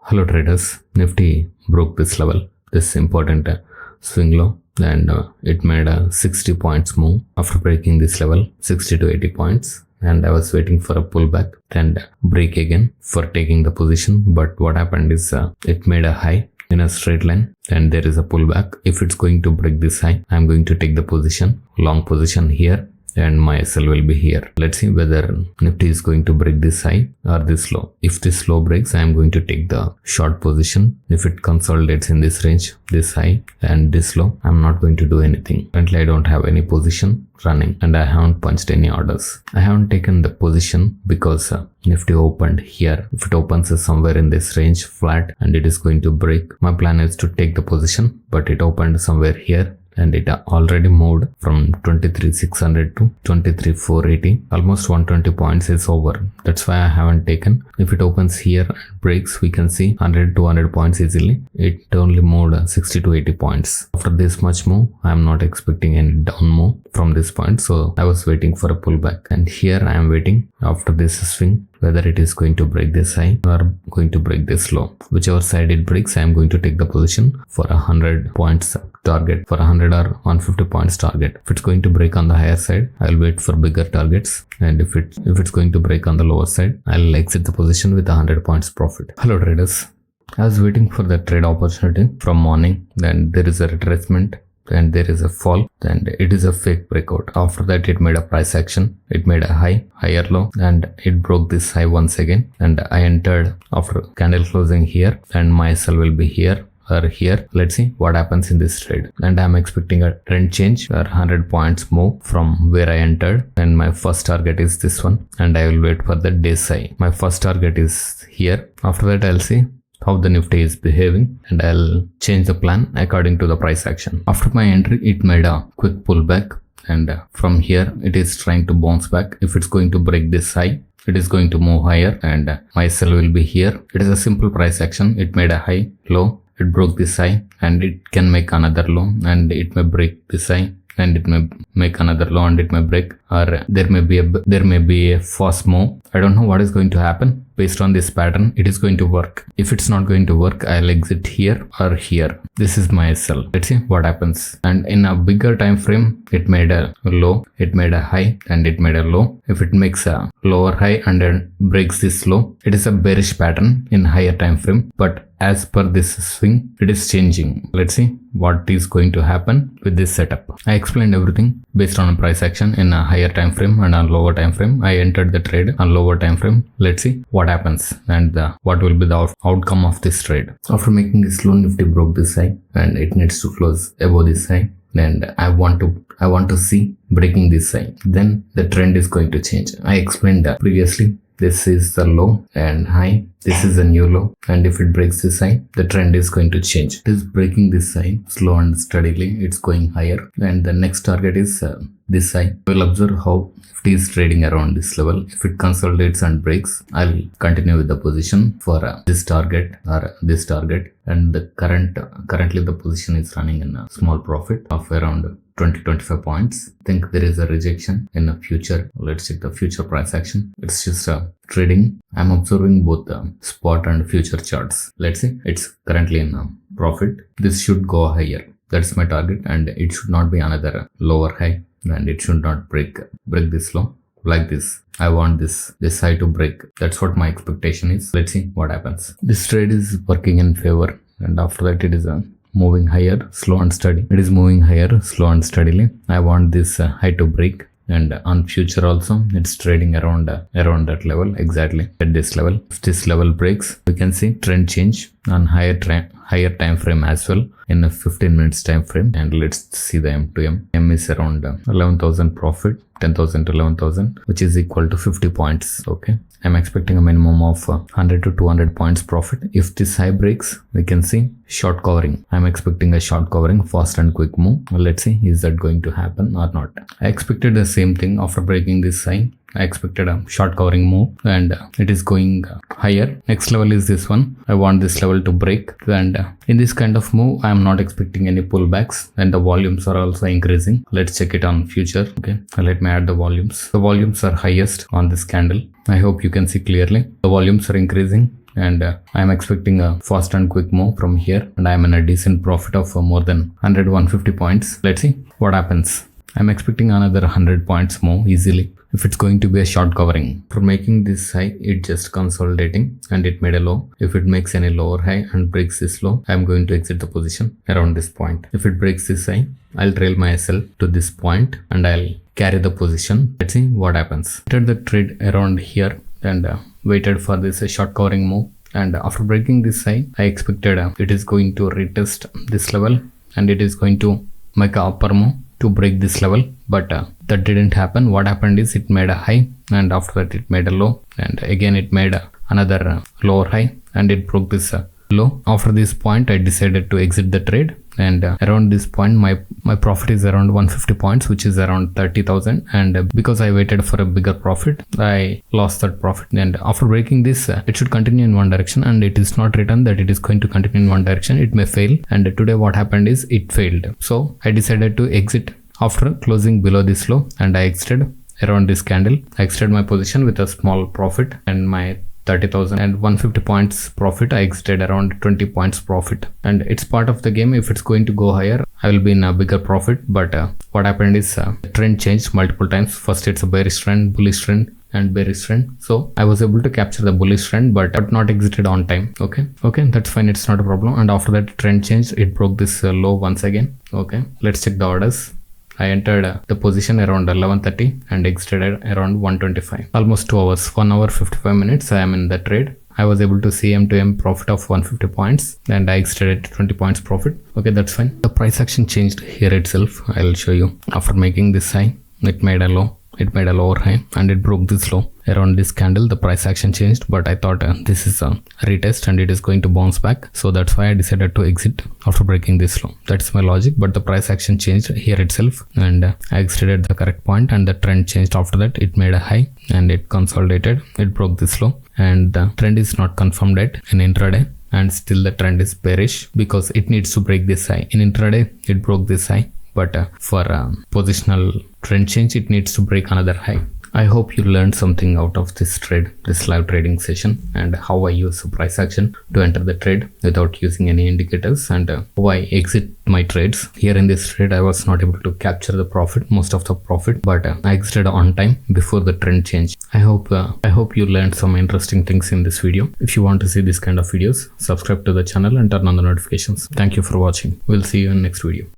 Hello traders, Nifty broke this level, this important swing low, and it made a 60 points move after breaking this level, 60 to 80 points. And I was waiting for a pullback and break again for taking the position. But what happened is it made a high in a straight line and there is a pullback. If it's going to break this high, I'm going to take the position, long position here, and my SL will be here. Let's see whether Nifty is going to break this high or this low. If this low breaks, I am going to take the short position. If it consolidates in this range, this high and this low, I'm not going to do anything. Currently, I don't have any position running and I haven't punched any orders. I haven't taken the position because Nifty opened here. If it opens somewhere in this range flat and it is going to break, my plan is to take the position, but it opened somewhere here. And it already moved from 23,600 to 23,480. Almost 120 points is over. That's why I haven't taken. If it opens here and breaks, we can see 100 to 200 points easily. It only moved 60 to 80 points. After this much move, I am not expecting any down move from this point. So I was waiting for a pullback. And here I am waiting after this swing, whether it is going to break this high or going to break this low. Whichever side it breaks, I am going to take the position for 100 points target, for 100 or 150 points target. If it's going to break on the higher side, I'll wait for bigger targets. And if it's going to break on the lower side, I'll exit the position with 100 points profit. Hello traders. I was waiting for the trade opportunity from morning. Then there is a retracement. Then there is a fall, and it is a fake breakout. After that, it made a price action. It made a high, higher low, and it broke this high once again. And I entered after candle closing here, and my SL will be here or here. Let's see what happens in this trade. And I'm expecting a trend change or 100 points move from where I entered. And my first target is this one, and I will wait for the day's high. My first target is here. After that, I'll see how the Nifty is behaving and I'll change the plan according to the price action. After my entry, it made a quick pullback, and from here it is trying to bounce back. If it's going to break this high, it is going to move higher and my sell will be here. It is a simple price action. It made a high, low, it broke this high, and it can make another low, and it may break this high and it may make another low and it may break, or there may be a fast move. I don't know what is going to happen. Based on this pattern, it is going to work. If it's not going to work, I'll exit here or here. This is my SL. Let's see what happens. And in a bigger time frame, it made a low, it made a high, and it made a low. If it makes a lower high and then breaks this low, it is a bearish pattern in higher time frame. But as per this swing, it is changing. Let's see what is going to happen with this setup. I explained everything based on a price action in a higher time frame and a lower time frame. I entered the trade on lower time frame. Let's see what happens and what will be the outcome of this trade. After making this low, Nifty broke this high and it needs to close above this high. And I want to see breaking this high. Then the trend is going to change. I explained that previously. This is the low and high. This is a new low, and if it breaks this high, the trend is going to change. It is breaking this high slow and steadily. It's going higher, and the next target is this high. We'll observe how it is trading around this level. If it consolidates and breaks, I'll continue with the position for this target or this target. And the currently the position is running in a small profit of around 20-25 points. I think there is a rejection in the future. Let's check the future price action. It's just trading. I'm observing both the spot and future charts. Let's see. It's currently in a profit. This should go higher. That's my target, and it should not be another lower high, and it should not break this low like this. I want this high to break. That's what my expectation is. Let's see what happens. This trade is working in favor, and after that it is moving higher, slow and steady. It is moving higher, slow and steadily. I want this high to break, and on future also, it's trading around that level, exactly at this level. If this level breaks, we can see trend change on higher time frame as well in a 15 minutes time frame. And let's see the M to M. M is around 11,000 profit, 10,000 to 11,000, which is equal to 50 points. Okay. I'm expecting a minimum of 100 to 200 points profit. If this high breaks, we can see short covering. I'm expecting a short covering, fast and quick move. Well, let's see, is that going to happen or not? I expected the same thing after breaking this high. I expected a short covering move, and it is going higher. Next level is this one. I want this level to break, and in this kind of move, I am not expecting any pullbacks, and the volumes are also increasing. Let's check it on future. Okay, let me add the volumes. The volumes are highest on this candle. I hope you can see clearly. The volumes are increasing. and I'm expecting a fast and quick move from here, and I'm in a decent profit of more than 150 points. Let's see what happens. I'm expecting another 100 points more easily if it's going to be a short covering. For making this high, it just consolidating and it made a low. If it makes any lower high and breaks this low, I'm going to exit the position around this point. If it breaks this high, I'll trail myself to this point and I'll carry the position. Let's see what happens. Entered the trade around here and waited for this short covering move. And after breaking this high, I expected it is going to retest this level and it is going to make a upper move to break this level, but that didn't happen. What happened is it made a high and after that it made a low, and again it made another lower high and it broke this low. After this point I decided to exit the trade, and around this point my profit is around 150 points, which is around 30,000, and because I waited for a bigger profit, I lost that profit. And after breaking this, it should continue in one direction, and it is not written that it is going to continue in one direction. It may fail, and today what happened is it failed. So I decided to exit after closing below this low, and I exited around this candle. I exited my position with a small profit, and my 30,000 and 150 points profit, I exited around 20 points profit. And it's part of the game. If it's going to go higher, I will be in a bigger profit. But what happened is the trend changed multiple times. First it's a bearish trend, bullish trend, and bearish trend. So I was able to capture the bullish trend, but not exited on time. Okay, that's fine, it's not a problem. And after that trend changed, it broke this low once again. Okay, let's check the orders. I entered the position around 11:30 and exited around 1:25. Almost 2 hours, 1 hour 55 minutes I am in the trade. I was able to see M2M profit of 150 points and I exited at 20 points profit. Okay, that's fine. The price action changed here itself. I'll show you. After making this high, it made a low. It made a lower high and it broke this low. Around this candle, the price action changed, but I thought this is a retest and it is going to bounce back. So that's why I decided to exit after breaking this low. That's my logic, but the price action changed here itself and I exited at the correct point, and the trend changed after that. It made a high and it consolidated. It broke this low, and the trend is not confirmed yet in intraday, and still the trend is bearish because it needs to break this high. In intraday, it broke this high, but for positional trend change, it needs to break another high. I hope you learned something out of this trade, this live trading session, and how I use price action to enter the trade without using any indicators, and how I exit my trades. Here in this trade, I was not able to capture the profit, most of the profit, but I exited on time before the trend change. I hope you learned some interesting things in this video. If you want to see this kind of videos, subscribe to the channel and turn on the notifications. Thank you for watching. We'll see you in next video.